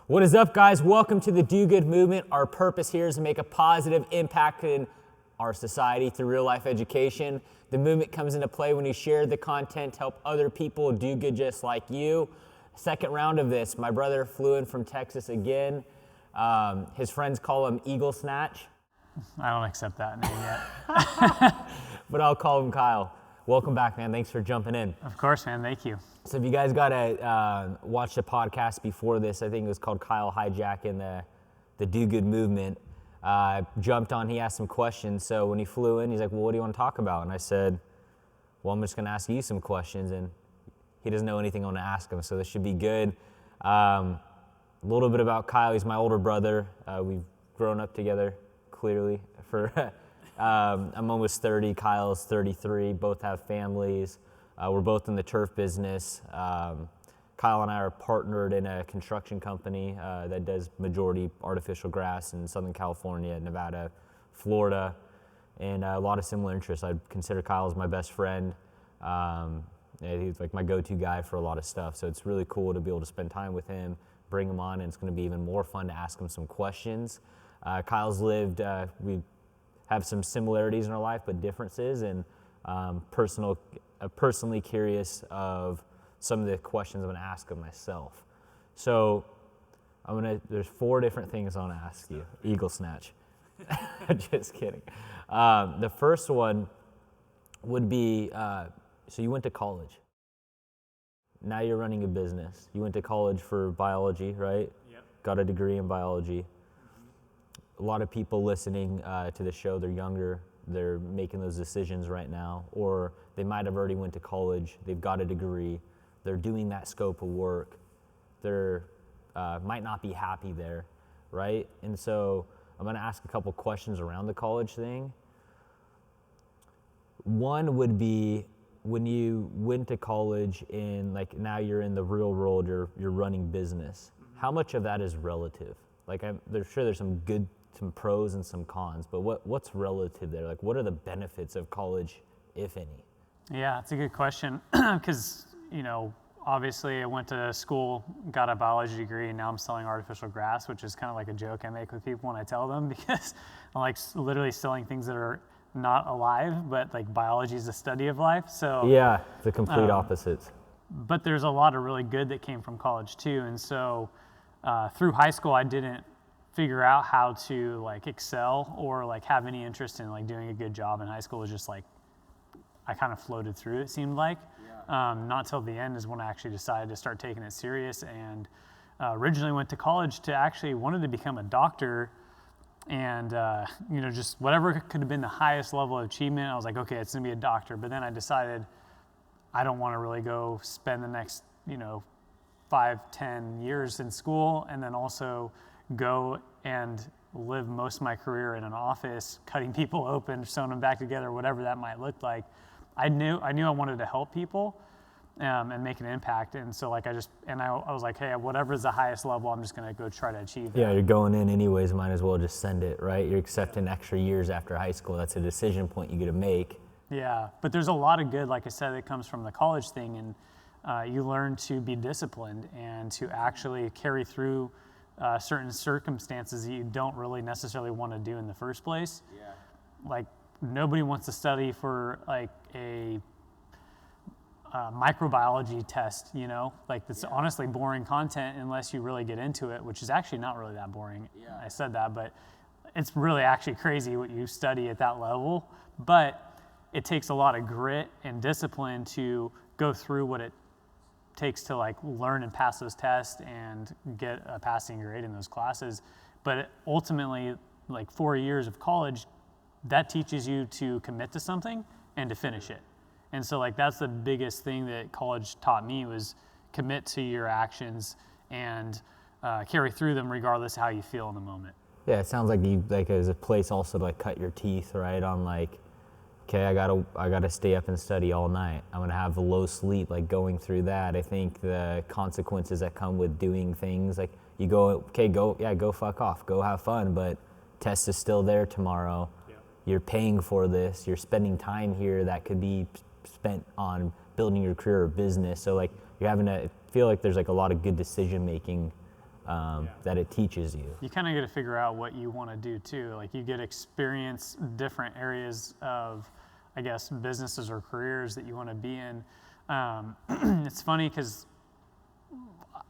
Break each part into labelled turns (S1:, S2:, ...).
S1: What is up, guys? Welcome to the Do Good movement. Our purpose here is to make a positive impact in our society through real-life education. The movement comes into play when you share the content to help other people do good just like you. Second round of this, my brother flew in from Texas again. His friends call him Eagle Snatch.
S2: I don't accept that name yet.
S1: But I'll call him Kyle. Welcome back, man. Thanks for jumping in.
S2: Of course, man. Thank you.
S1: So if you guys got to watch the podcast before this, I think it was called Kyle Hijacking the Do Good movement. Jumped on, he asked some questions. So when he flew in, he's like, well, what do you want to talk about? And I said, well, I'm just going to ask you some questions. And he doesn't know anything I want to ask him, so this should be good. A little bit about Kyle. He's my older brother. We've grown up together, clearly. I'm almost 30. Kyle's 33. Both have families. We're both in the turf business. Kyle and I are partnered in a construction company that does majority artificial grass in Southern California, Nevada, Florida, and a lot of similar interests. I'd consider Kyle as my best friend. He's like my go-to guy for a lot of stuff, so it's really cool to be able to spend time with him, bring him on, and it's going to be even more fun to ask him some questions. Kyle's lived, we have some similarities in our life, but differences, and personally curious of some of the questions I'm going to ask him myself. So there's 4 different things I want to ask you. Eagle Snatch. Just kidding. The first one would be, so you went to college. Now you're running a business. You went to college for biology, right?
S2: Yep.
S1: Got a degree in biology. A lot of people listening to the show, they're younger, they're making those decisions right now, or they might have already went to college, they've got a degree, they're doing that scope of work, they're might not be happy there, right? And so I'm gonna ask a couple questions around the college thing. One would be, when you went to college and like now you're in the real world, you're running business, how much of that is relative? Like there's some pros and some cons, but what's relative there? Like, what are the benefits of college, if any?
S2: Yeah, it's a good question because, obviously I went to school, got a biology degree, and now I'm selling artificial grass, which is kind of like a joke I make with people when I tell them, because I'm like literally selling things that are not alive, but like biology is the study of life. So
S1: yeah, the complete opposites.
S2: But there's a lot of really good that came from college too. And so through high school, I didn't figure out how to like excel or like have any interest in like doing a good job in high school. It was just like, I kind of floated through, it seemed like. Yeah. Not till the end is when I actually decided to start taking it serious, and originally went to college to actually wanted to become a doctor, and just whatever could have been the highest level of achievement, I was like, okay, it's gonna be a doctor. But then I decided I don't want to really go spend the next 5-10 years in school and then also go and live most of my career in an office, cutting people open, sewing them back together, whatever that might look like. I knew I wanted to help people and make an impact. And so like I was like, hey, whatever's the highest level, I'm just gonna go try to achieve that.
S1: Yeah, you're going in anyways, might as well just send it, right? You're accepting extra years after high school. That's a decision point you get to make.
S2: Yeah, but there's a lot of good, like I said, that comes from the college thing, and you learn to be disciplined and to actually carry through certain circumstances that you don't really necessarily want to do in the first place. Yeah. Like nobody wants to study for like a microbiology test, like that's honestly boring content unless you really get into it, which is actually not really that boring. Yeah. I said that, but it's really actually crazy what you study at that level. But it takes a lot of grit and discipline to go through what it takes to like learn and pass those tests and get a passing grade in those classes. But ultimately, like 4 years of college, that teaches you to commit to something and to finish it. And so like that's the biggest thing that college taught me, was commit to your actions and carry through them regardless of how you feel in the moment.
S1: Yeah, it sounds like you like as a place also to like cut your teeth, right? On like, okay, I gotta stay up and study all night. I'm gonna have low sleep, like going through that. I think the consequences that come with doing things, like you go, okay, go fuck off, go have fun, but test is still there tomorrow. Yeah. You're paying for this, you're spending time here that could be spent on building your career or business. So like you're having to feel like there's like a lot of good decision making that it teaches you.
S2: You kind of get to figure out what you want to do too. Like you get experience different areas of, I guess, businesses or careers that you want to be in. It's funny because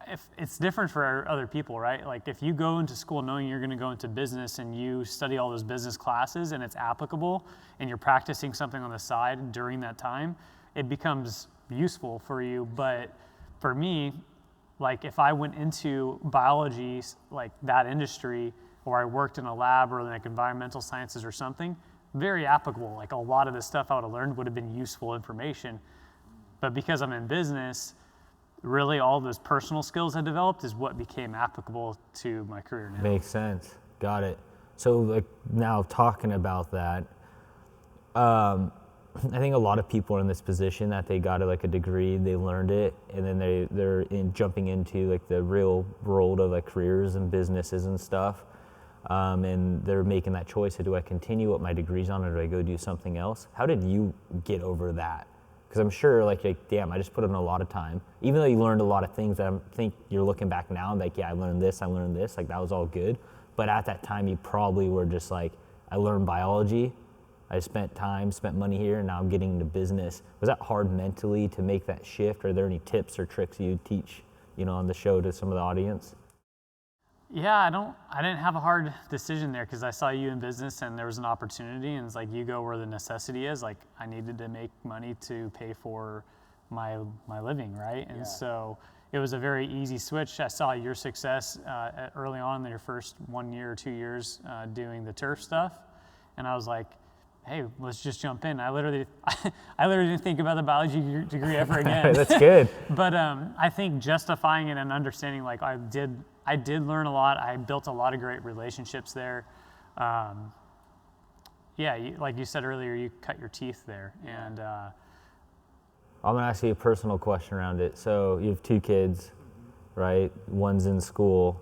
S2: if it's different for other people, right? Like if you go into school knowing you're going to go into business and you study all those business classes and it's applicable and you're practicing something on the side during that time, it becomes useful for you. But for me, like if I went into biology, like that industry, or I worked in a lab or like environmental sciences or something, very applicable. Like a lot of the stuff I would have learned would have been useful information. But because I'm in business, really all those personal skills I developed is what became applicable to my career now.
S1: Makes sense. Got it. So like now talking about that, I think a lot of people are in this position that they got like a degree, they learned it, and then they're jumping into like the real world of like careers and businesses and stuff, and they're making that choice of, do I continue what my degree's on or do I go do something else? How did you get over that? Because I'm sure like damn, I just put in a lot of time. Even though you learned a lot of things that I think you're looking back now, like, yeah, I learned this, like that was all good. But at that time you probably were just like, I learned biology, I spent money here, and now I'm getting into business. Was that hard mentally to make that shift? Are there any tips or tricks you'd teach, on the show to some of the audience?
S2: Yeah, I didn't have a hard decision there because I saw you in business and there was an opportunity, and it's like you go where the necessity is. Like I needed to make money to pay for my living, right? And so it was a very easy switch. I saw your success early on in your first 1 year or 2 years doing the turf stuff, and I was like, hey, let's just jump in. I literally didn't think about the biology degree ever again.
S1: That's good.
S2: But I think justifying it and understanding, like I did learn a lot. I built a lot of great relationships there. Like you said earlier, you cut your teeth there. And
S1: I'm gonna ask you a personal question around it. So you have 2 kids, right? One's in school.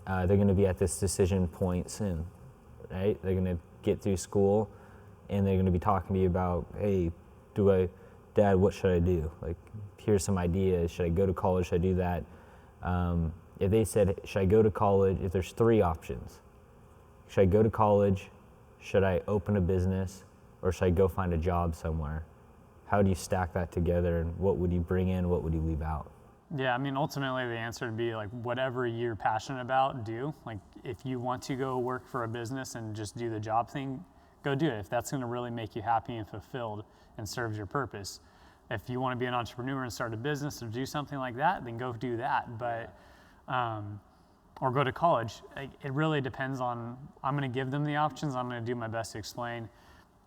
S1: They're gonna be at this decision point soon, right? They're gonna get through school, and they're gonna be talking to you about, hey, Dad, what should I do? Like, here's some ideas. Should I go to college? Should I do that? If they said, should I go to college? If there's 3 options, should I go to college? Should I open a business? Or should I go find a job somewhere? How do you stack that together, and what would you bring in? What would you leave out?
S2: Yeah, I mean, ultimately the answer would be like whatever you're passionate about, do. Like if you want to go work for a business and just do the job thing, go do it. If that's gonna really make you happy and fulfilled and serves your purpose. If you wanna be an entrepreneur and start a business or do something like that, then go do that. But, or go to college. It really depends on, I'm gonna give them the options. I'm gonna do my best to explain,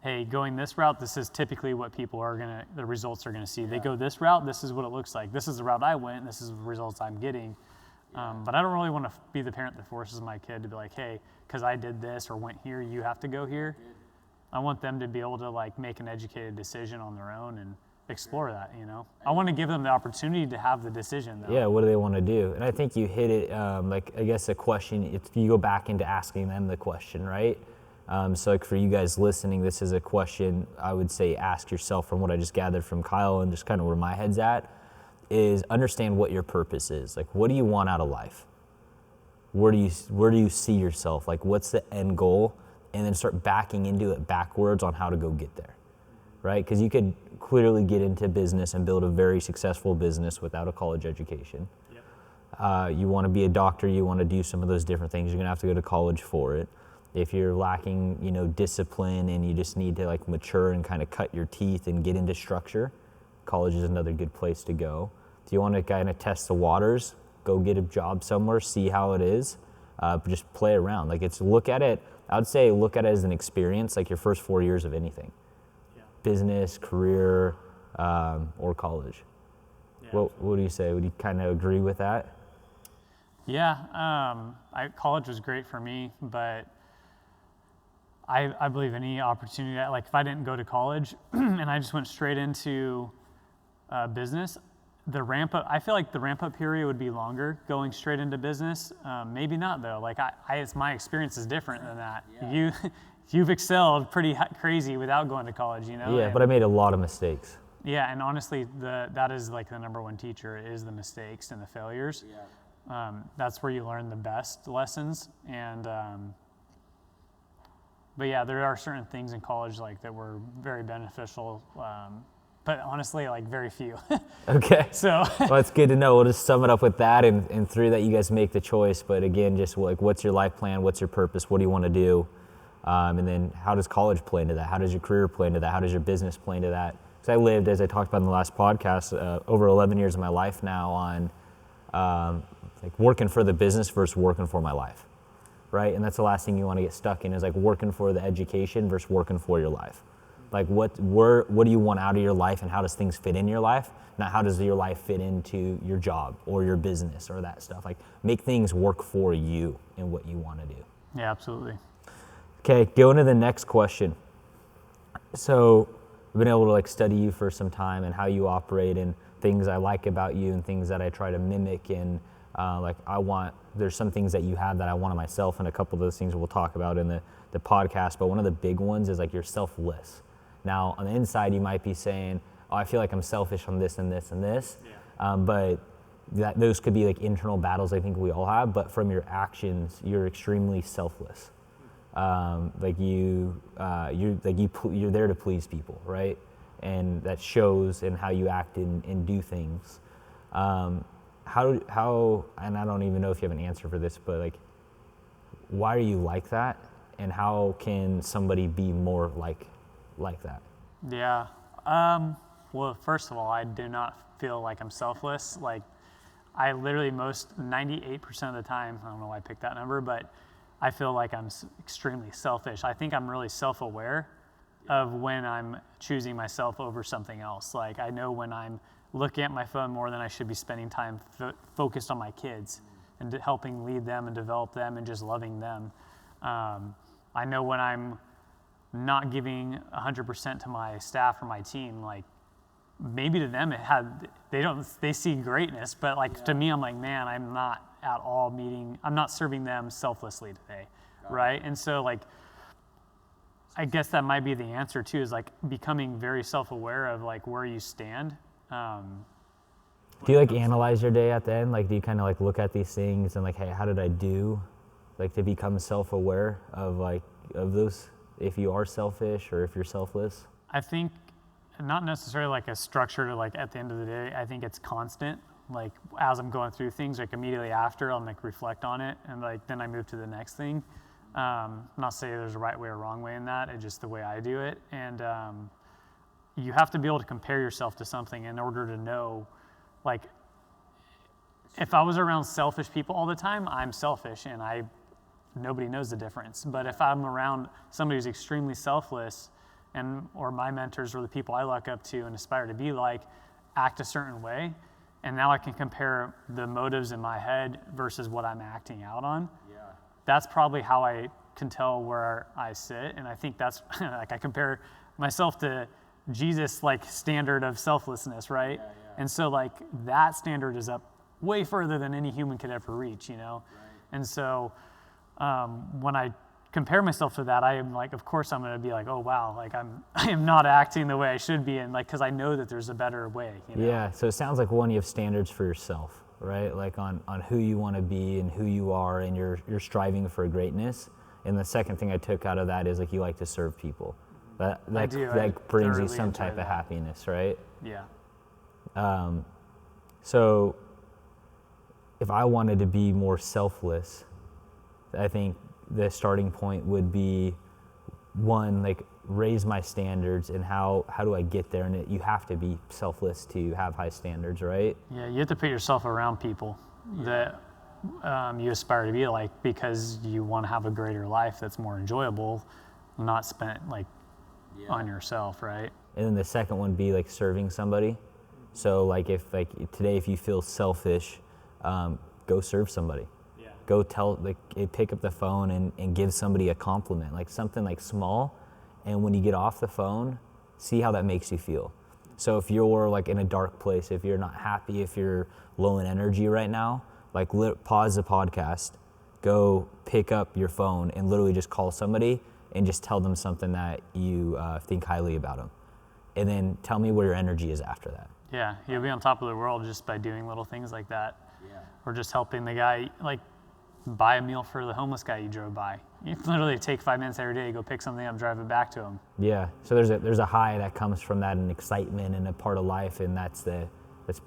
S2: hey, going this route, this is typically what people are the results are gonna see. They go this route, this is what it looks like. This is the route I went, this is the results I'm getting. But I don't really wanna be the parent that forces my kid to be like, hey, because I did this or went here, you have to go here. I want them to be able to like make an educated decision on their own and explore that, I want to give them the opportunity to have the decision though.
S1: Yeah, what do they want to do? And I think you hit it, like I guess a question, if you go back into asking them the question, right? So like for you guys listening, this is a question I would say ask yourself from what I just gathered from Kyle and just kind of where my head's at, is understand what your purpose is. Like what do you want out of life? Where do you see yourself? Like what's the end goal? And then start backing into it backwards on how to go get there, right? Because you could clearly get into business and build a very successful business without a college education. Yep. You want to be a doctor, you want to do some of those different things, you're gonna have to go to college for it. If you're lacking, discipline and you just need to like mature and kind of cut your teeth and get into structure, college is another good place to go. If you want to kind of test the waters, go get a job somewhere, see how it is, but just play around. Like I would say look at it as an experience, like your first 4 years of anything. Yeah. Business, career, or college. Yeah. What do you say? Would you kind of agree with that?
S2: Yeah, college was great for me, but I believe any opportunity, like if I didn't go to college and I just went straight into business, I feel like the ramp up period would be longer going straight into business. Maybe not though. Like my experience is different than that. Yeah. You've excelled pretty crazy without going to college,
S1: Yeah, but I made a lot of mistakes.
S2: Yeah, and honestly, that is like the number one teacher is the mistakes and the failures. Yeah. That's where you learn the best lessons. And but yeah, there are certain things in college like that were very beneficial. But honestly, like very few.
S1: Okay.
S2: So
S1: well, it's good to know. We'll just sum it up with that, and through that you guys make the choice. But again, just like, what's your life plan? What's your purpose? What do you want to do? And then how does college play into that? How does your career play into that? How does your business play into that? Because I lived, as I talked about in the last podcast, over 11 years of my life now on like working for the business versus working for my life, right? And that's the last thing you want to get stuck in, is like working for the education versus working for your life. Like what do you want out of your life, and how does things fit in your life? Not how does your life fit into your job or your business or that stuff. Like make things work for you and what you want to do.
S2: Yeah, absolutely.
S1: Okay, going to the next question. So I've been able to like study you for some time and how you operate and things I like about you and things that I try to mimic, and there's some things that you have that I want of myself, and a couple of those things we'll talk about in the podcast, but one of the big ones is like you're selfless. Now, on the inside, you might be saying, oh, I feel like I'm selfish on this and this and this, but those could be like internal battles I think we all have, but from your actions, you're extremely selfless. You're there to please people, right? And that shows in how you act and do things. How, and I don't even know if you have an answer for this, but like, why are you like that? And how can somebody be more like that?
S2: Yeah. Well, first of all, I do not feel like I'm selfless. Like I literally 98% of the time, I don't know why I picked that number, but I feel like I'm extremely selfish. I think I'm really self-aware of when I'm choosing myself over something else. Like I know when I'm looking at my phone more than I should be spending time focused on my kids and helping lead them and develop them and just loving them. I know when I'm not giving 100% to my staff or my team, like maybe to them they see greatness, but like to me, I'm like, man, I'm not serving them selflessly today, right? And so like, I guess that might be the answer too, is like becoming very self-aware of like where you stand.
S1: Do you like analyze your day at the end? Like, do you kind of like look at these things and like, hey, how did I do? Like to become self-aware of those, if you are selfish or if you're selfless?
S2: I think not necessarily like a structure to like at the end of the day. I think it's constant. Like as I'm going through things, like immediately after I'll like reflect on it, and like then I move to the next thing. Not saying there's a right way or wrong way in that. It's just the way I do it. And you have to be able to compare yourself to something in order to know, like, if I was around selfish people all the time, I'm selfish and nobody knows the difference. But if I'm around somebody who's extremely selfless, or my mentors or the people I look up to and aspire to be like, act a certain way, and now I can compare the motives in my head versus what I'm acting out on. Yeah. That's probably how I can tell where I sit, and I think that's like I compare myself to Jesus' like standard of selflessness, right? Yeah. And so like that standard is up way further than any human could ever reach, you know? Right. And so when I compare myself to that, I am like, of course I'm going to be like, oh wow, like I am not acting the way I should be, and like because I know that there's a better way. You know? Yeah.
S1: So it sounds like one, you have standards for yourself, right? Like on who you want to be and who you are, and you're striving for greatness. And the second thing I took out of that is like you like to serve people. That brings you some type of happiness, right?
S2: Yeah.
S1: So if I wanted to be more selfless, I think the starting point would be, one, like raise my standards, and how do I get there? And you have to be selfless to have high standards, right?
S2: Yeah, you have to put yourself around people that you aspire to be like, because you want to have a greater life that's more enjoyable, not spent like on yourself, right?
S1: And then the second one be like serving somebody. So like if like today, if you feel selfish, go serve somebody. Go pick up the phone and give somebody a compliment, like something like small. And when you get off the phone, see how that makes you feel. So if you're like in a dark place, if you're not happy, if you're low in energy right now, like pause the podcast, go pick up your phone and literally just call somebody and just tell them something that you think highly about them. And then tell me where your energy is after that.
S2: Yeah, you'll be on top of the world just by doing little things like that. Yeah. or just helping the guy, like, buy a meal for the homeless guy you drove by. You literally take 5 minutes every day, go pick something up, drive it back to him.
S1: Yeah. So there's a high that comes from that, and excitement and a part of life, and that's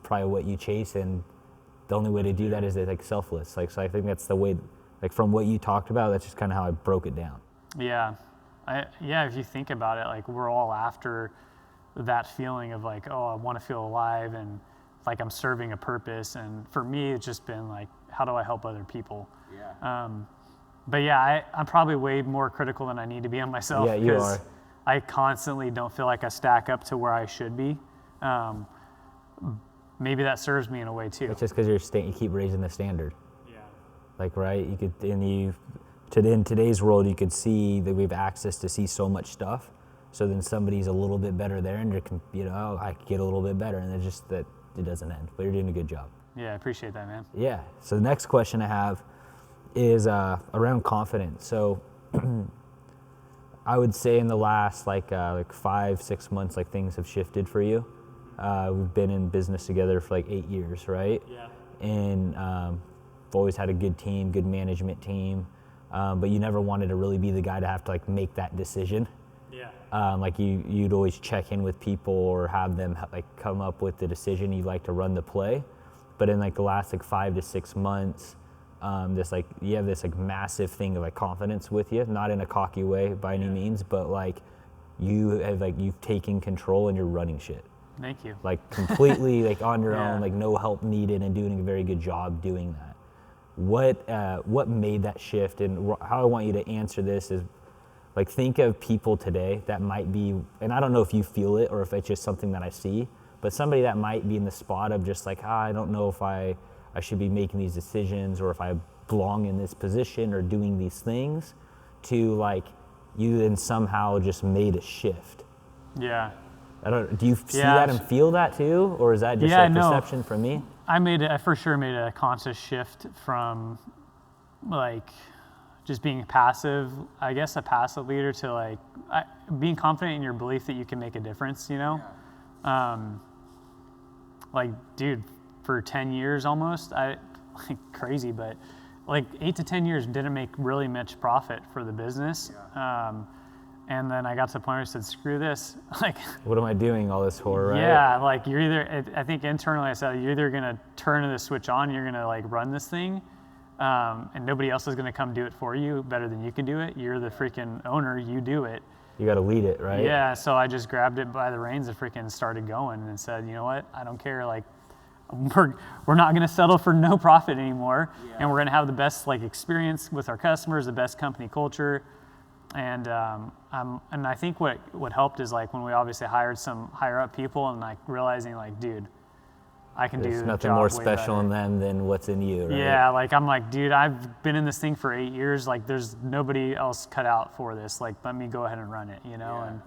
S1: probably what you chase. And the only way to do that is like selfless. Like, so I think that's the way. Like, from what you talked about, that's just kind of how I broke it down.
S2: Yeah. If you think about it, like, we're all after that feeling of like, oh, I want to feel alive and like I'm serving a purpose. And for me, it's just been like, how do I help other people?
S1: Yeah.
S2: But yeah, I'm probably way more critical than I need to be on myself.
S1: Yeah, you are.
S2: I constantly don't feel like I stack up to where I should be. Maybe that serves me in a way too.
S1: It's just because you keep raising the standard.
S2: Yeah.
S1: Like, right? You could, in today's world, you could see that we have access to see so much stuff. So then somebody's a little bit better there, and I could get a little bit better, and it's just that it doesn't end. But you're doing a good job.
S2: Yeah, I appreciate that, man.
S1: Yeah. So the next question I have is around confidence. So I would say in the last like 5-6 months, like, things have shifted for you. We've been in business together for like 8 years, right?
S2: Yeah.
S1: And I've always had a good team, good management team, but you never wanted to really be the guy to have to like make that decision.
S2: Yeah.
S1: Like you'd always check in with people or have them like come up with the decision. You like to run the play, but in like the last like 5 to 6 months, you have this like massive thing of like confidence with you, not in a cocky way by any means, but like you've taken control and you're running shit.
S2: Thank you.
S1: Like completely like on your
S2: Yeah.
S1: own, like no help needed, and doing a very good job doing that. What made that shift, and how I want you to answer this is, like, think of people today that might be, and I don't know if you feel it or if it's just something that I see, but somebody that might be in the spot of just like, I don't know if I should be making these decisions or if I belong in this position or doing these things, to like, you then somehow just made a shift.
S2: Yeah.
S1: Do you see that and feel that too, or is that just a perception from me?
S2: I for sure made a conscious shift from like just being passive, I guess a passive leader, to like being confident in your belief that you can make a difference, you know? Yeah. Like, dude, for 10 years almost, crazy, but like 8 to 10 years didn't make really much profit for the business. Yeah. And then I got to the point where I said, screw this. Like,
S1: what am I doing all this for, right?
S2: Yeah, like you're either, I think internally I said, you're either gonna turn the switch on, you're gonna like run this thing, and nobody else is gonna come do it for you better than you can do it. You're the freaking owner, you do it.
S1: You gotta lead it, right?
S2: Yeah, so I just grabbed it by the reins and freaking started going and said, you know what, I don't care, like, we're not gonna settle for no profit anymore, and we're gonna have the best like experience with our customers, the best company culture. And I think what helped is like when we obviously hired some higher up people and like realizing like, dude, I can do the job way better.
S1: There's nothing more special in them than what's in you, right?
S2: Yeah, like I'm like, dude, I've been in this thing for 8 years. Like there's nobody else cut out for this. Like let me go ahead and run it, you know?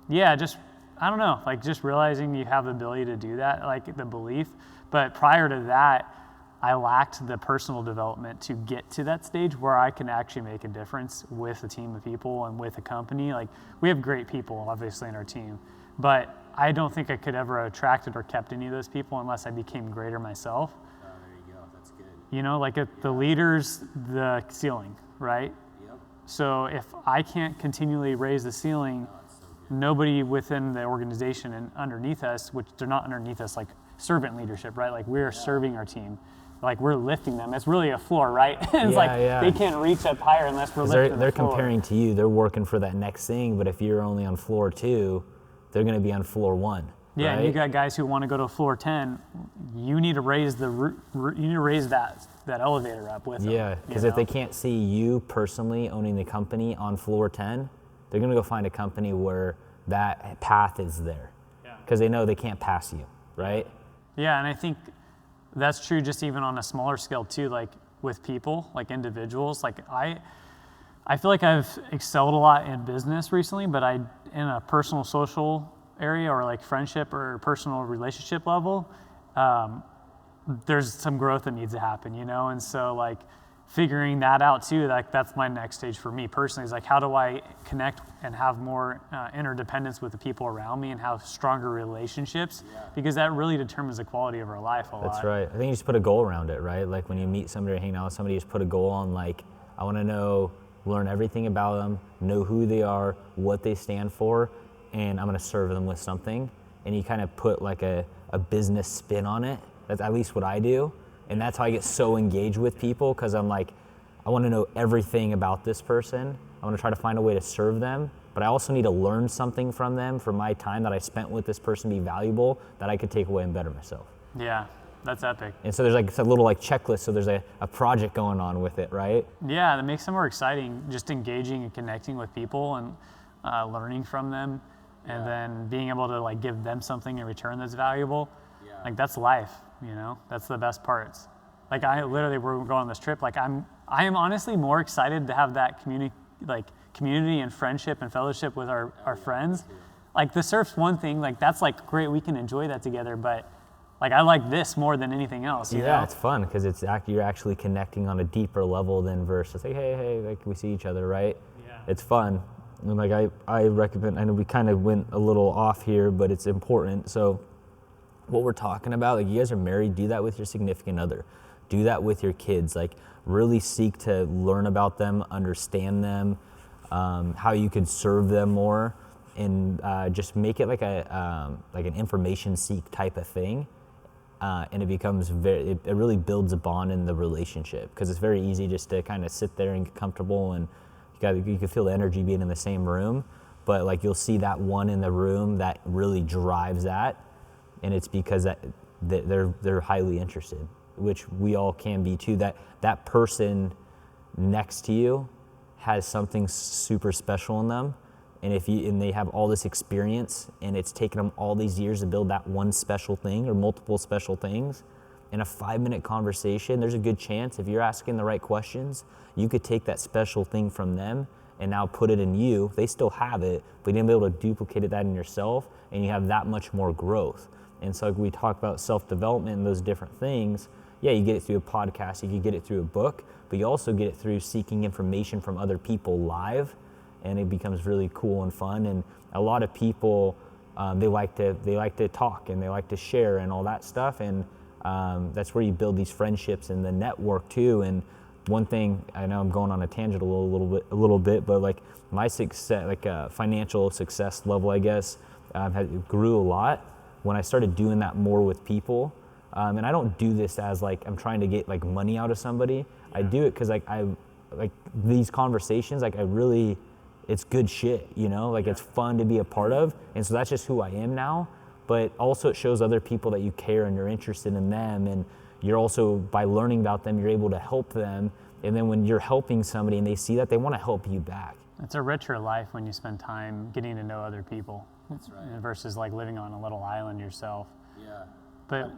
S2: Yeah. And just, I don't know, like just realizing you have the ability to do that, like the belief. But prior to that, I lacked the personal development to get to that stage where I can actually make a difference with a team of people and with a company. Like we have great people obviously in our team, but I don't think I could ever have attracted or kept any of those people unless I became greater myself.
S3: Oh, there you go. That's good.
S2: You know, like the leader's the ceiling, right?
S3: Yep.
S2: So if I can't continually raise the ceiling, nobody within the organization and underneath us, which they're not underneath us like servant leadership, right? Like we're serving our team. Like we're lifting them. It's really a floor, right? It's they can't reach up higher unless we're lifting
S1: They're
S2: the floor.
S1: comparing to you. They're working for that next thing. But if you're only on floor 2, they're going to be on floor 1.
S2: Yeah,
S1: right?
S2: and you got guys who want to go to floor 10. You need to raise that elevator up with them.
S1: Yeah, because if they can't see you personally owning the company on floor 10, they're going to go find a company where that path is there. Yeah. Because they know they can't pass you, right?
S2: Yeah, and I think that's true just even on a smaller scale too, like with people, like individuals. Like I feel like I've excelled a lot in business recently, but in a personal social area or like friendship or personal relationship level, there's some growth that needs to happen, you know? And so like figuring that out too, like that's my next stage for me personally, is like, how do I connect and have more interdependence with the people around me and have stronger relationships? Because that really determines the quality of our life a lot.
S1: That's right. I think you just put a goal around it, right? Like when you meet somebody or hang out with somebody, you just put a goal on, like, I want to learn everything about them, know who they are, what they stand for, and I'm going to serve them with something. And you kind of put like a business spin on it. That's at least what I do. And that's how I get so engaged with people, because I'm like, I want to know everything about this person. I want to try to find a way to serve them, but I also need to learn something from them, for my time that I spent with this person be valuable, that I could take away and better myself.
S2: Yeah, that's epic.
S1: And so there's like, it's a little like checklist, so there's a project going on with it, right?
S2: Yeah, that makes it more exciting, just engaging and connecting with people and learning from them, and then being able to like give them something in return that's valuable. Like that's life, you know, that's the best parts. Like we're going on this trip, like I am honestly more excited to have that community and friendship and fellowship with our friends. Like the surf's one thing, like that's like great, we can enjoy that together, but like I like this more than anything else. You know?
S1: It's fun because you're actually connecting on a deeper level than versus like, hey, like we see each other, right? Yeah. It's fun. And like I recommend, I know we kind of went a little off here, but it's important. So what we're talking about, like you guys are married, do that with your significant other. Do that with your kids. Like really seek to learn about them, understand them, how you could serve them more, and just make it like an information seek type of thing. And it becomes it really builds a bond in the relationship, because it's very easy just to kind of sit there and get comfortable, and you can feel the energy being in the same room, but like you'll see that one in the room that really drives that. And it's because that they're highly interested, which we all can be too. That person next to you has something super special in them, and they have all this experience, and it's taken them all these years to build that one special thing or multiple special things. In a 5-minute conversation, there's a good chance if you're asking the right questions, you could take that special thing from them and now put it in you. They still have it, but you're able to duplicate that in yourself, and you have that much more growth. And so like we talk about self-development and those different things. Yeah, you get it through a podcast, you can get it through a book, but you also get it through seeking information from other people live, and it becomes really cool and fun. And a lot of people, they like to talk and they like to share and all that stuff, and that's where you build these friendships and the network too. And one thing, I know I'm going on a tangent a little bit, but like my success, like financial success level, I guess, grew a lot when I started doing that more with people. And I don't do this as like I'm trying to get like money out of somebody. I do it because like I like these conversations, like it's good shit, you know, like it's fun to be a part of. And so that's just who I am now. But also it shows other people that you care and you're interested in them, and you're also, by learning about them, you're able to help them. And then when you're helping somebody and they see that, they want to help you back.
S2: It's a richer life when you spend time getting to know other people. That's right. Versus like living on a little island yourself. Yeah. But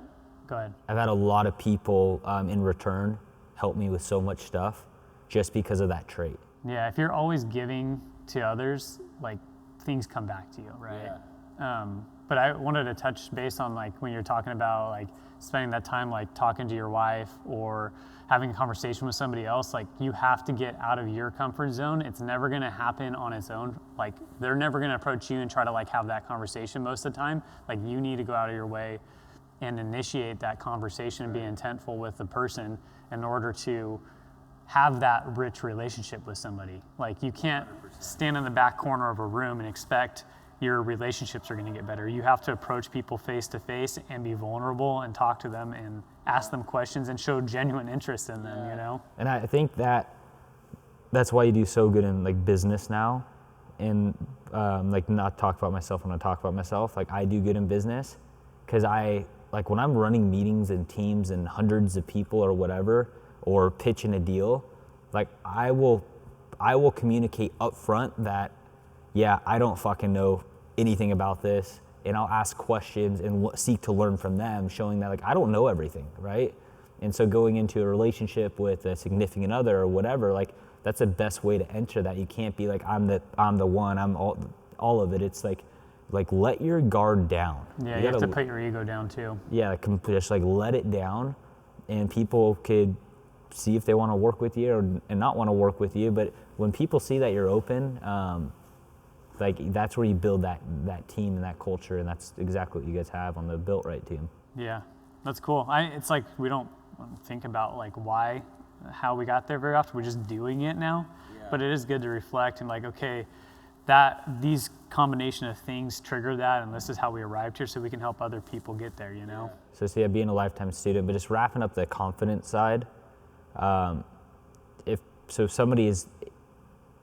S2: go ahead.
S1: I've had a lot of people in return help me with so much stuff just because of that trait.
S2: Yeah, if you're always giving to others, like things come back to you, right? Yeah. But I wanted to touch base on like when you're talking about like spending that time like talking to your wife or having a conversation with somebody else, like you have to get out of your comfort zone. It's never gonna happen on its own. Like they're never gonna approach you and try to like have that conversation most of the time. Like you need to go out of your way and initiate that conversation and be intentful with the person in order to have that rich relationship with somebody. Like you can't stand in the back corner of a room and expect your relationships are going to get better. You have to approach people face to face and be vulnerable and talk to them and ask them questions and show genuine interest in them, you know?
S1: And I think that's why you do so good in like business now, and like not talk about myself when I talk about myself. Like I do good in business because like when I'm running meetings and teams and hundreds of people or whatever, or pitching a deal, like I will communicate up front that, yeah, I don't fucking know anything about this, and I'll ask questions and seek to learn from them, showing that like I don't know everything, right? And so going into a relationship with a significant other or whatever, like that's the best way to enter that. You can't be like I'm the one, I'm all of it. It's like let your guard down.
S2: Yeah, you have to put your ego down too.
S1: Yeah, just like let it down, and people could see if they want to work with you and not want to work with you. But when people see that you're open, like that's where you build that team and that culture, and that's exactly what you guys have on the Built Right team.
S2: Yeah, that's cool. It's like we don't think about like how we got there very often. We're just doing it now. Yeah. But it is good to reflect and like, okay, these combination of things trigger that, and this is how we arrived here, so we can help other people get there, you know?
S1: So yeah, being a lifetime student, but just wrapping up the confidence side, if somebody is,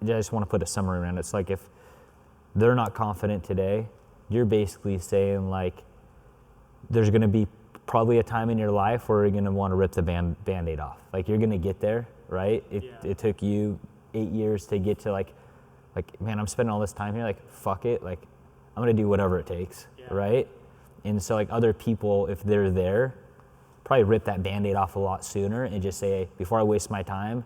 S1: I just want to put a summary around it. It's like if they're not confident today, you're basically saying like, there's going to be probably a time in your life where you're going to want to rip the Band-Aid off. Like you're going to get there, right? It took you 8 years to get to like, man, I'm spending all this time here, like, fuck it, like, I'm gonna do whatever it takes, right? And so like other people, if they're there, probably rip that Band-Aid off a lot sooner and just say, hey, before I waste my time,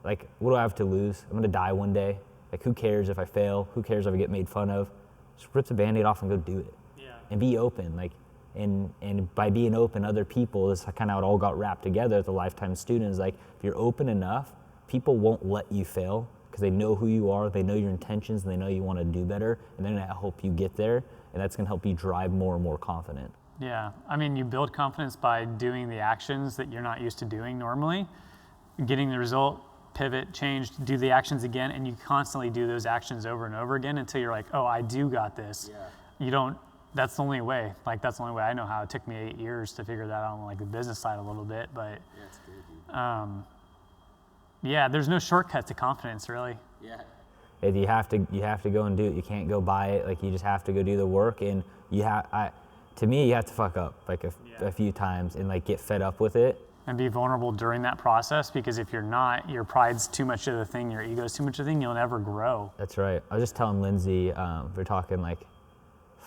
S1: like, what do I have to lose? I'm gonna die one day. Like, who cares if I fail? Who cares if I get made fun of? Just rip the Band-Aid off and go do it. And be open, like, and by being open, other people, this is kind of how it all got wrapped together at the lifetime student, is like, if you're open enough, people won't let you fail, because they know who you are, they know your intentions, and they know you want to do better, and they're going to help you get there, and that's going to help you drive more and more confident.
S2: Yeah, I mean, you build confidence by doing the actions that you're not used to doing normally, getting the result, pivot, change, do the actions again, and you constantly do those actions over and over again until you're like, oh, I do got this. That's the only way. Like, that's the only way I know how. It took me 8 years to figure that out on like the business side a little bit, but
S3: that's good, dude.
S2: Yeah, there's no shortcut to confidence, really.
S3: Yeah.
S1: If you have to go and do it. You can't go buy it. Like, you just have to go do the work. And to me, you have to fuck up like a few times and like get fed up with it.
S2: And be vulnerable during that process, because if you're not, your pride's too much of the thing, your ego's too much of the thing, you'll never grow.
S1: That's right. I was just telling Lindsay, we're talking like,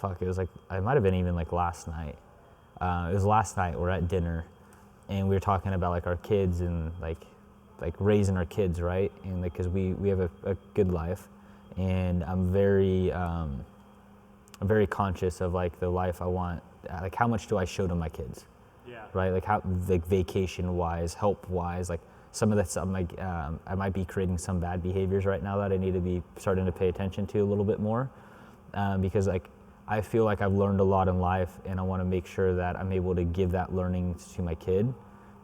S1: it was like, it might have been even like last night. It was last night, we're at dinner, and we were talking about like our kids and like raising our kids, right? And like, cause we have a good life, and I'm very conscious of like the life I want. Like, how much do I show to my kids?
S2: Yeah.
S1: Right? Like, how, like vacation wise, help wise, like some of that stuff, like, I might be creating some bad behaviors right now that I need to be starting to pay attention to a little bit more, because like, I feel like I've learned a lot in life, and I want to make sure that I'm able to give that learning to my kid.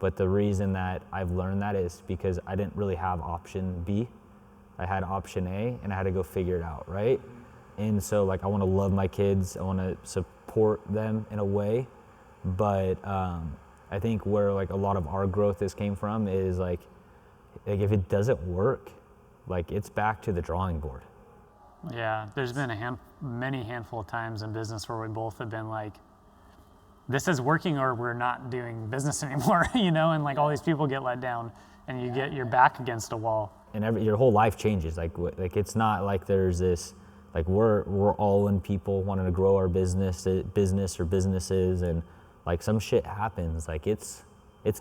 S1: But the reason that I've learned that is because I didn't really have option B. I had option A, and I had to go figure it out, right? And so like, I want to love my kids, I want to support them in a way, but I think where like a lot of our growth came from is like if it doesn't work, like it's back to the drawing board.
S2: Yeah, there's been many handful of times in business where we both have been like, this is working or we're not doing business anymore, you know, and like all these people get let down and you get your back against a wall.
S1: And your whole life changes. Like it's not like there's this, like we're all in people wanting to grow our business or businesses, and like some shit happens, like it's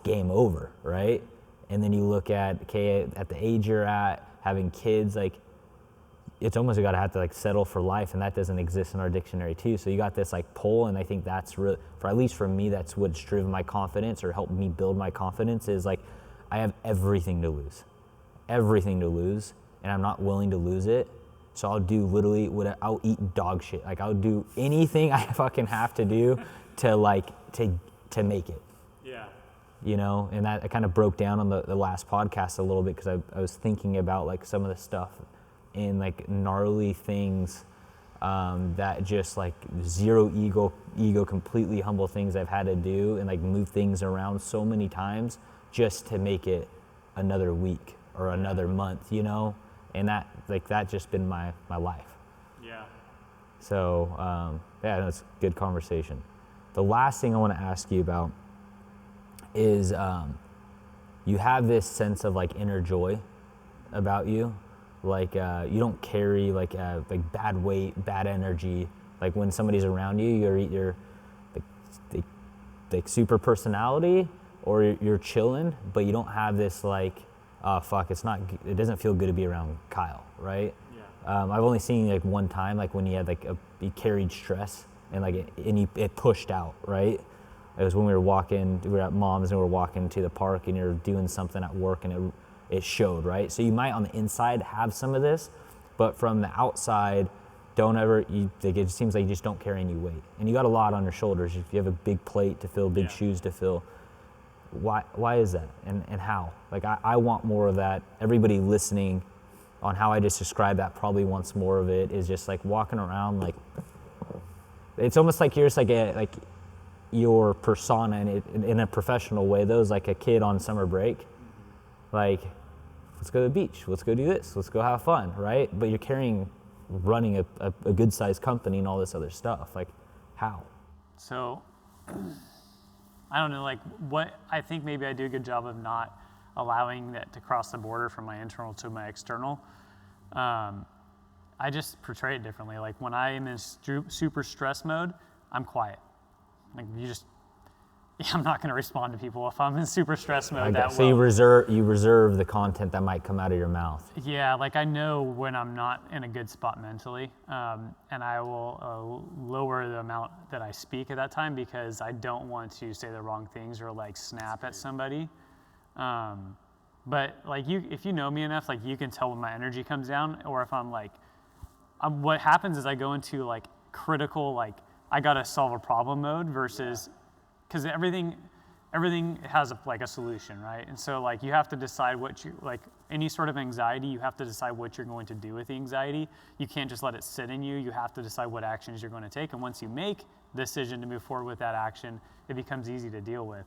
S1: game over, right? And then you look at, okay, at the age you're at, having kids, like it's almost you gotta have to like settle for life, and that doesn't exist in our dictionary too. So you got this like pull, and I think that's really, at least for me, that's what's driven my confidence or helped me build my confidence, is like I have everything to lose, and I'm not willing to lose it. So I'll do literally I'll eat dog shit. Like I'll do anything I fucking have to do to like to make it.
S2: Yeah.
S1: You know, and that I kind of broke down on the last podcast a little bit, because I was thinking about like some of the stuff and like gnarly things that just like zero ego, completely humble things I've had to do, and like move things around so many times just to make it another week or another month, you know, and that just been my life.
S2: Yeah.
S1: So yeah, that's a good conversation. The last thing I want to ask you about is you have this sense of like inner joy about you. Like you don't carry like bad weight, bad energy. Like when somebody's around you, you're either like super personality, or you're chilling, but you don't have this like, oh fuck, it doesn't feel good to be around Kyle, right? Yeah. I've only seen like one time, like when he had like he carried stress and like it pushed out, right? It was when we were at Mom's and we were walking to the park and you're doing something at work and it showed, right? So you might on the inside have some of this, but from the outside, it seems like you just don't carry any weight. And you got a lot on your shoulders. If you have a big plate to fill, big shoes to fill, why is that? And how? Like I want more of that. Everybody listening on how I just described that probably wants more of it, is just like walking around like, it's almost like you're just like your persona in a professional way. Those like a kid on summer break, like, let's go to the beach, let's go do this, let's go have fun, right? But you're running a good sized company and all this other stuff. Like, how?
S2: So, I don't know, like what, I think maybe I do a good job of not allowing that to cross the border from my internal to my external. I just portray it differently. Like when I am in super stress mode, I'm quiet. Like I'm not going to respond to people if I'm in super stress mode.
S1: So you reserve the content that might come out of your mouth.
S2: Yeah, like I know when I'm not in a good spot mentally, and I will lower the amount that I speak at that time because I don't want to say the wrong things or like snap at somebody. But like if you know me enough, like you can tell when my energy comes down, or if I'm like, what happens is I go into like critical, like I gotta solve a problem mode versus, because everything has a solution, right? And so like you have to decide like any sort of anxiety, you have to decide what you're going to do with the anxiety. You can't just let it sit in you. You have to decide what actions you're going to take. And once you make the decision to move forward with that action, it becomes easy to deal with.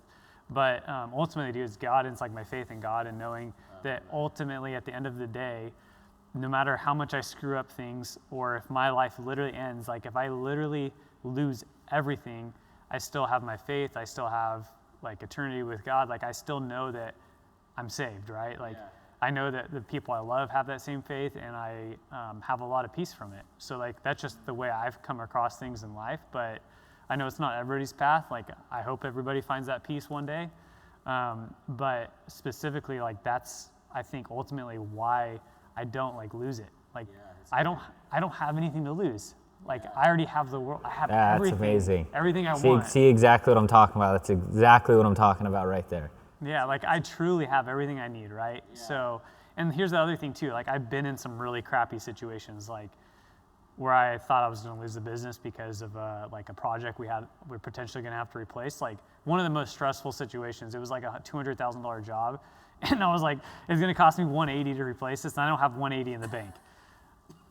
S2: But ultimately, dude, it's God, and it's like my faith in God and knowing that ultimately at the end of the day, no matter how much I screw up things or if my life literally ends, like if I literally lose everything, I still have my faith, I still have like eternity with God, like I still know that I'm saved, right? Like I know that the people I love have that same faith, and I have a lot of peace from it. So like that's just the way I've come across things in life, but I know it's not everybody's path. Like I hope everybody finds that peace one day. But specifically, like that's, I think ultimately why I don't like lose it. Like I don't have anything to lose. Like I already have the world. I have everything. That's amazing. Everything I want.
S1: See exactly what I'm talking about. That's exactly what I'm talking about right there.
S2: Yeah, like I truly have everything I need, right? Yeah. So, and here's the other thing too. Like I've been in some really crappy situations, like where I thought I was going to lose the business because of like a project we're potentially going to have to replace. Like one of the most stressful situations. It was like a $200,000 job, and I was like, it's going to cost me $180 to replace this, and I don't have $180 in the bank.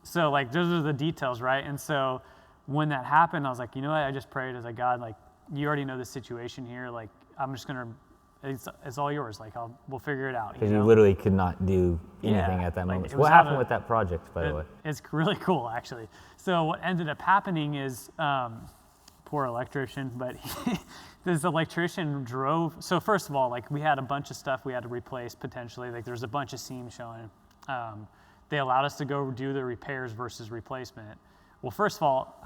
S2: So like those are the details, right? And so when that happened, I was like, you know what? I just prayed. I was like, God, like you already know the situation here. Like I'm just gonna, it's all yours. Like we'll figure it out.
S1: Because you literally could not do anything at that moment. What happened with that project, by the way?
S2: It's really cool, actually. So what ended up happening is, poor electrician, but this electrician drove. So first of all, like we had a bunch of stuff we had to replace potentially. Like there's a bunch of seams showing. They allowed us to go do the repairs versus replacement. Well, first of all,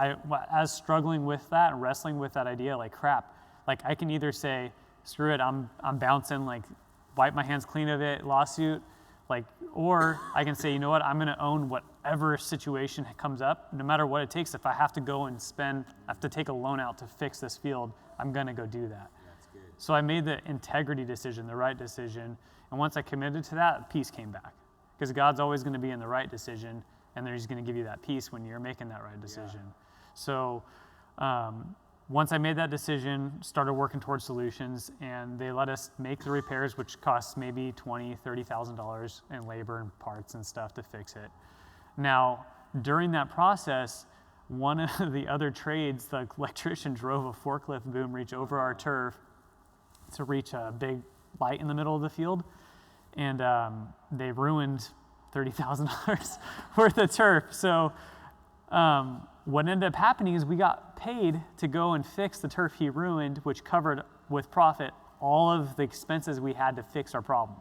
S2: as struggling with that and wrestling with that idea, like crap, like I can either say, screw it, I'm bouncing, like wipe my hands clean of it, lawsuit, like, or I can say, you know what, I'm gonna own whatever situation comes up, no matter what it takes. If I have to go and I have to take a loan out to fix this field, I'm gonna go do that. That's good. So I made the integrity decision, the right decision, and once I committed to that, peace came back. Because God's always going to be in the right decision, and then He's going to give you that peace when you're making that right decision. Yeah. So once I made that decision, started working towards solutions, and they let us make the repairs, which costs maybe $20,000, $30,000 in labor and parts and stuff to fix it. Now, during that process, one of the other trades, the electrician drove a forklift boom reach over our turf to reach a big light in the middle of the field. And they ruined $30,000 worth of turf. So what ended up happening is we got paid to go and fix the turf he ruined, which covered with profit all of the expenses we had to fix our problem.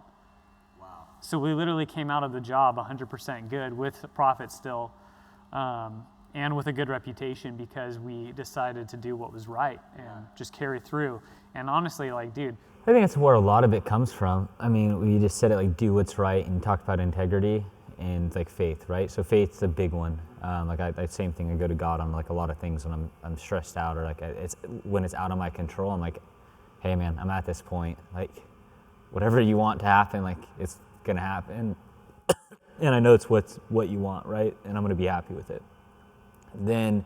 S2: Wow. So we literally came out of the job 100% good with profit still, and with a good reputation because we decided to do what was right and just carry through. And honestly, like, dude,
S1: I think that's where a lot of it comes from. I mean, we just said it, like, do what's right, and talked about integrity and like faith, right? So faith's a big one. Like I same thing. I go to God on like a lot of things when I'm stressed out, or like when it's out of my control. I'm like, hey man, I'm at this point. Like, whatever you want to happen, like, it's gonna happen. And I know it's what you want, right? And I'm gonna be happy with it. Then,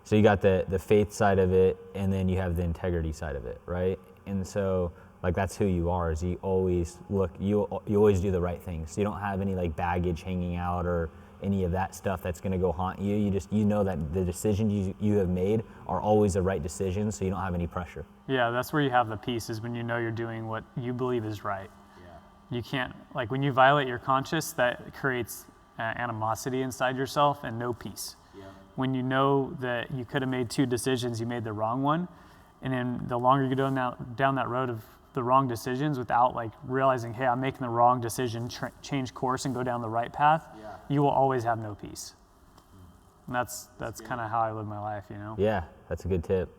S1: so you got the faith side of it, and then you have the integrity side of it, right? And so, like, that's who you are, is you always you always do the right things. So you don't have any like baggage hanging out or any of that stuff that's gonna go haunt you. You know that the decisions you have made are always the right decisions, so you don't have any pressure.
S2: Yeah, that's where you have the peace, is when you know you're doing what you believe is right. You can't, like, when you violate your conscience, that creates animosity inside yourself and no peace. When you know that you could have made 2 decisions, you made the wrong one, and then the longer you go down that road of the wrong decisions without like realizing, hey, I'm making the wrong decision, change course and go down the right path, you will always have no peace. And that's kind of how I live my life, you know?
S1: Yeah, that's a good tip.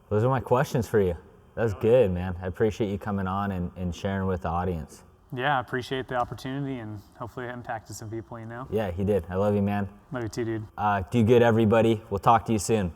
S1: Those are my questions for you. That was good, man. I appreciate you coming on and sharing with the audience.
S2: Yeah, I appreciate the opportunity, and hopefully it impacted some people, you know?
S1: Yeah, he did. I love you, man.
S2: Love you too, dude.
S1: Do good, everybody. We'll talk to you soon.